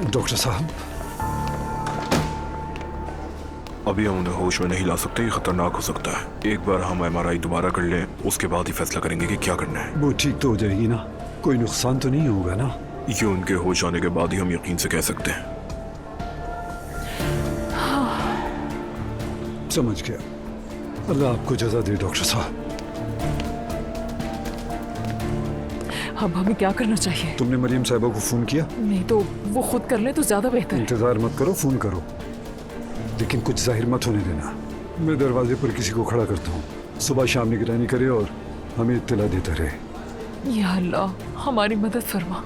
Doctor साहब, अभी हम उन्हें होश में नहीं ला सकते, ये खतरनाक हो सकता है। एक बार हम MRI दोबारा कर लें, उसके बाद ही फैसला करेंगे कि क्या करना है। वो ठीक तो हो जाएगी ना? कोई नुकसान तो नहीं होगा ना? ये उनके होश आने के बाद ही हम यकीन से कह सकते हैं। समझ गया। अल्लाह आपको जज़ा दे डॉक्टर साहब। अब हमें क्या करना चाहिए? तुमने मरियम साहिबा को फोन किया? नहीं तो वो खुद कर ले तो ज्यादा बेहतर है। इंतजार मत करो, फोन करो, लेकिन कुछ जाहिर मत होने देना। मैं दरवाजे पर किसी को खड़ा करता हूँ, सुबह शाम निगरानी करे और हमें इत्तला देता रहे। या अल्लाह, हमारी मदद फरमा।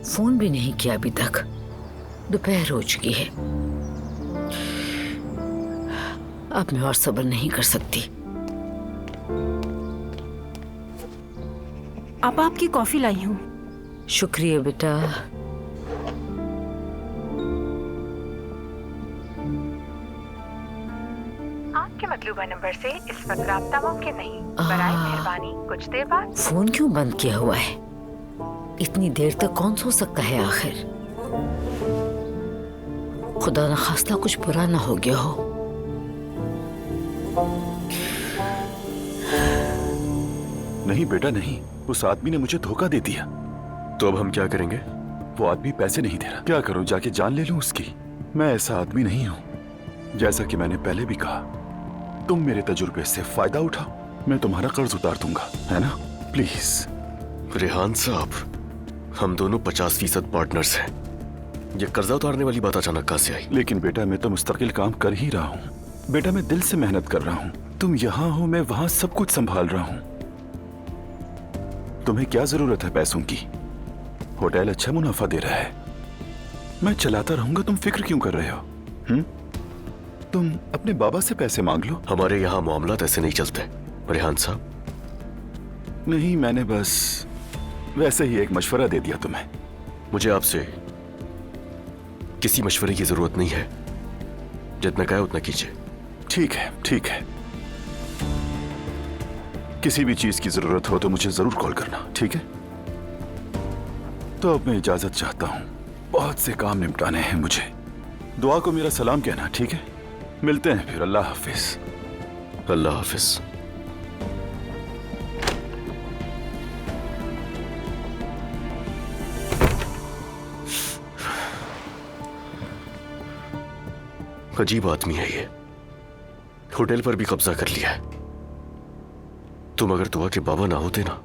फोन भी नहीं किया अभी तक, दोपहर हो चुकी है। अब मैं और सब्र नहीं कर सकती। आप आपकी कॉफी लाई हूँ। शुक्रिया बेटा। आपके मतलूबा नंबर से इस वक्त राब्ता मुमकिन नहीं। बराए मेहरबानी कुछ देर बाद। फोन क्यों बंद किया हुआ है? इतनी देर तक कौन सो सकता है आखिर? खुदा न खास्ता कुछ बुरा ना हो गया हो। नहीं बेटा नहीं, उस आदमी ने मुझे धोखा दे दिया। तो अब हम क्या करेंगे? वो आदमी पैसे नहीं दे रहा। क्या करूं, जाके जान ले लूं उसकी? मैं ऐसा आदमी नहीं हूं। जैसा कि मैंने पहले भी कहा, तुम मेरे तजुर्बे से फायदा उठाओ, मैं तुम्हारा कर्ज उतार दूंगा, है ना? प्लीज। रेहान साहब, हम दोनों 50% पार्टनर्स हैं। ये कर्जा उतारने वाली बात अचानक कहां से आई? लेकिन बेटा मैं तो मुस्तकिल काम कर ही रहा हूँ। बेटा मैं दिल से मेहनत कर रहा हूँ। तुम यहाँ हो, मैं वहां सब कुछ संभाल रहा हूँ। तुम्हें क्या जरूरत है पैसों की? होटल अच्छा मुनाफा दे रहा है, मैं चलाता रहूंगा। तुम फिक्र क्यों कर रहे हो? तुम अपने बाबा से पैसे मांग लो। हमारे यहाँ मामलात ऐसे नहीं चलते रेहान साहब। नहीं, मैंने बस वैसे ही एक मशवरा दे दिया तुम्हें। मुझे आपसे किसी मशवरे की जरूरत नहीं है। जितना कहे उतना कीजिए। ठीक है, ठीक है। किसी भी चीज की जरूरत हो तो मुझे जरूर कॉल करना, ठीक है? तो अब मैं इजाजत चाहता हूँ, बहुत से काम निपटाने हैं मुझे। दुआ को मेरा सलाम कहना, ठीक है? मिलते हैं फिर। अल्लाह हाफिज। अल्लाह हाफिज। अजीब आदमी है ये, होटल पर भी कब्जा कर लिया है। तुम अगर दुआ के बाबा ना होते ना,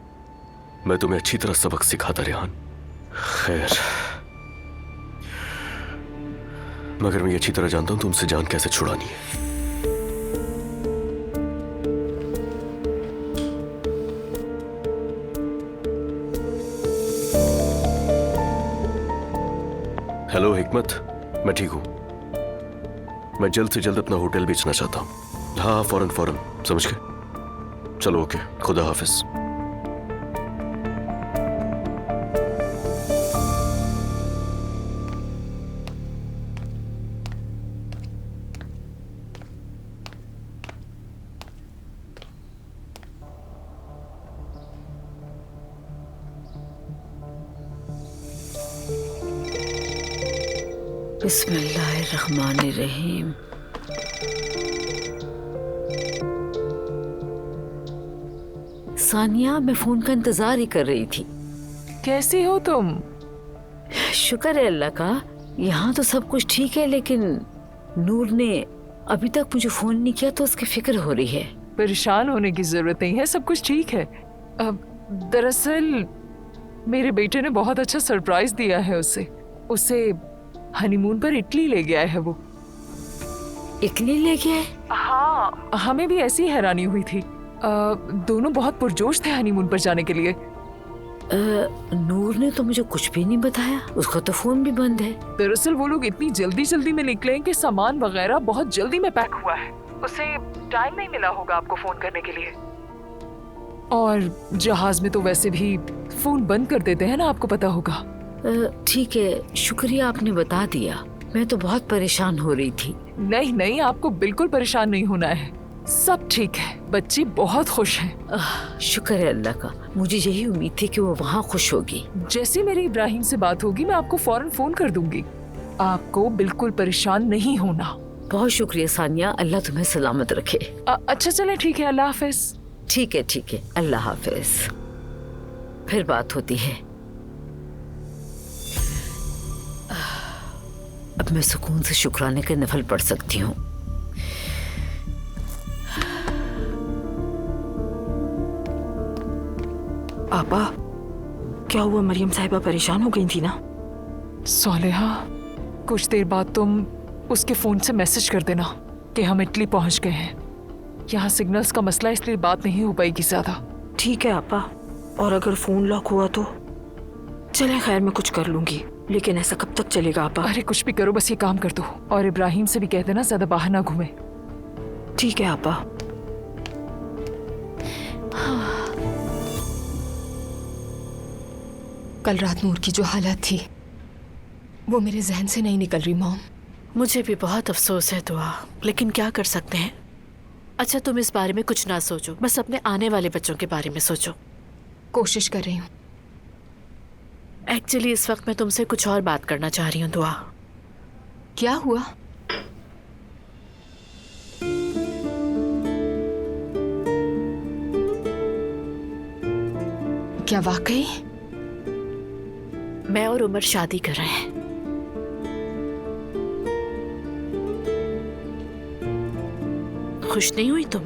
मैं तुम्हें अच्छी तरह सबक सिखाता रेहान। खैर, मगर मैं अच्छी तरह जानता हूं तुमसे जान कैसे छुड़ानी है। हेलो हिकमत, मैं ठीक हूं। मैं जल्द से जल्द अपना होटल बेचना चाहता हूं। हाँ, फौरन फौरन, समझ गए? चलो ओके, खुदा हाफिज। बिस्मिल्लाहिर्रहमानिर्रहीम। सानिया, मैं फोन का इंतजार ही कर रही थी। कैसी हो तुम? शुक्र है अल्लाह का, यहाँ तो सब कुछ ठीक है, लेकिन नूर ने अभी तक मुझे फोन नहीं किया तो उसकी फिक्र हो रही है। परेशान होने की जरूरत नहीं है, सब कुछ ठीक है। दरअसल मेरे बेटे ने बहुत अच्छा सरप्राइज दिया है उसे हनीमून पर इटली ले गया है वो। इटली ले गया है? हाँ, हमें भी ऐसी हैरानी हुई थी। दोनों बहुत पुरजोश थे हनीमून पर जाने के लिए। नूर ने तो मुझे कुछ भी नहीं बताया, उसका तो फोन भी बंद है। दरअसल वो लोग इतनी जल्दी में निकले हैं कि सामान वगैरह बहुत जल्दी में पैक हुआ है। उसे टाइम नहीं मिला होगा आपको फोन करने के लिए। और जहाज में तो वैसे भी फोन बंद कर देते हैं ना, आपको पता होगा। ठीक है, शुक्रिया आपने बता दिया। मैं तो बहुत परेशान हो रही थी। नहीं, आपको बिल्कुल परेशान नहीं होना है। सब ठीक है, बच्ची बहुत खुश है। शुक्र है अल्लाह का। मुझे यही उम्मीद थी कि वो वहाँ खुश होगी। जैसे मेरी इब्राहिम से बात होगी मैं आपको फौरन फोन कर दूंगी। आपको बिल्कुल परेशान नहीं होना। बहुत शुक्रिया सानिया, अल्लाह तुम्हें सलामत रखे। अच्छा चले, ठीक है, अल्लाह हाफिज। ठीक है, अल्लाह हाफिज। फिर बात होती है। अब मैं सुकून से शुक्राने के नफल पढ़ सकती हूँ। पापा, क्या हुआ? मरियम साहिबा परेशान हो गई थी ना? सोलेहा, कुछ देर बाद तुम उसके फोन से मैसेज कर देना कि हम इटली पहुंच गए हैं। यहाँ सिग्नल्स का मसला, इसलिए बात नहीं हो पाएगी ज्यादा। ठीक है आपा। और अगर फोन लॉक हुआ तो? चले खैर, मैं कुछ कर लूंगी, लेकिन ऐसा कब तक चलेगा आपा? अरे कुछ भी करो, बस ये काम कर दो। और इब्राहिम से भी कह देना ज्यादा बाहर ना घूमे। ठीक है आपा। कल रात नूर की जो हालत थी वो मेरे जहन से नहीं निकल रही मॉम। मुझे भी बहुत अफसोस है दुआ, लेकिन क्या कर सकते हैं। अच्छा तुम इस बारे में कुछ ना सोचो, बस अपने आने वाले बच्चों के बारे में सोचो। कोशिश कर रही हूँ। एक्चुअली इस वक्त मैं तुमसे कुछ और बात करना चाह रही हूँ दुआ। क्या हुआ? क्या वाकई? मैं और उमर शादी कर रहे हैं। खुश नहीं हुई तुम?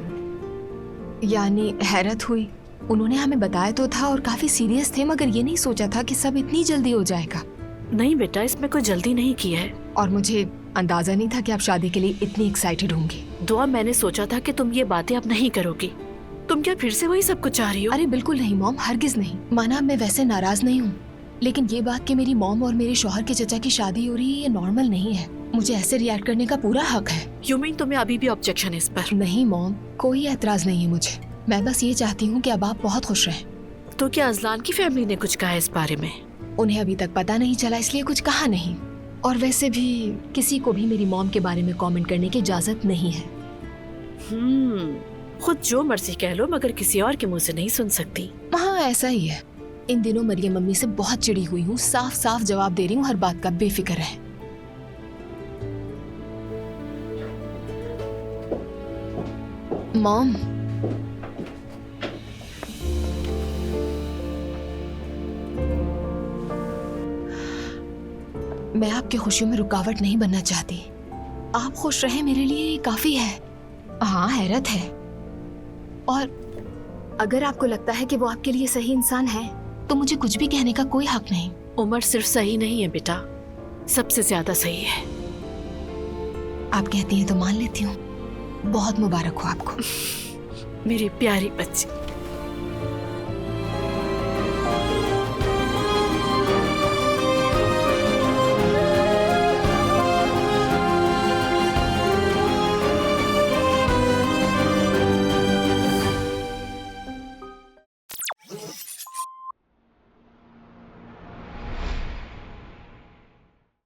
यानी हैरत हुई। उन्होंने हमें बताया तो था और काफी सीरियस थे, मगर ये नहीं सोचा था कि सब इतनी जल्दी हो जाएगा। नहीं बेटा, इसमें कोई जल्दी नहीं की है। और मुझे अंदाजा नहीं था कि आप शादी के लिए इतनी एक्साइटेड होंगी। दुआ, मैंने सोचा था कि तुम ये बातें अब नहीं करोगी। तुम क्या फिर से वही सब कुछ चाह रही हो? अरे बिल्कुल नहीं मॉम, हरगिज नहीं। माना मैं वैसे नाराज नहीं हूँ, लेकिन ये बात कि मेरी मॉम और मेरे शौहर के चचा की शादी हो रही है, ये नॉर्मल नहीं है। मुझे ऐसे रिएक्ट करने का पूरा हक है। यू मीन तुम्हें अभी भी ऑब्जेक्शन है इस पर? नहीं मॉम, कोई एतराज नहीं है मुझे। मैं बस ये चाहती हूँ कि अब आप बहुत खुश रहें। तो क्या अजलान की फैमिली ने कुछ कहा है इस बारे में? उन्हें अभी तक पता नहीं चला, इसलिए कुछ कहा नहीं। और वैसे भी किसी को भी मेरी मॉम के बारे में कमेंट करने की इजाजत नहीं है। खुद जो मर्जी कह लो, मगर किसी और के मुंह से नहीं सुन सकती। हाँ ऐसा ही है। इन दिनों मरियम मम्मी से बहुत चिड़ी हुई हूँ, साफ साफ जवाब दे रही हूँ हर बात का, बेफिक्र है। मॉम, मैं आपकी खुशियों में रुकावट नहीं बनना चाहती। आप खुश रहें मेरे लिए काफी है। हाँ हैरत है। और अगर आपको लगता है कि वो आपके लिए सही इंसान है तो मुझे कुछ भी कहने का कोई हक नहीं। उमर सिर्फ सही नहीं है बेटा, सबसे ज्यादा सही है। आप कहती हैं तो मान लेती हूँ। बहुत मुबारक हो आपको मेरी प्यारी बच्ची।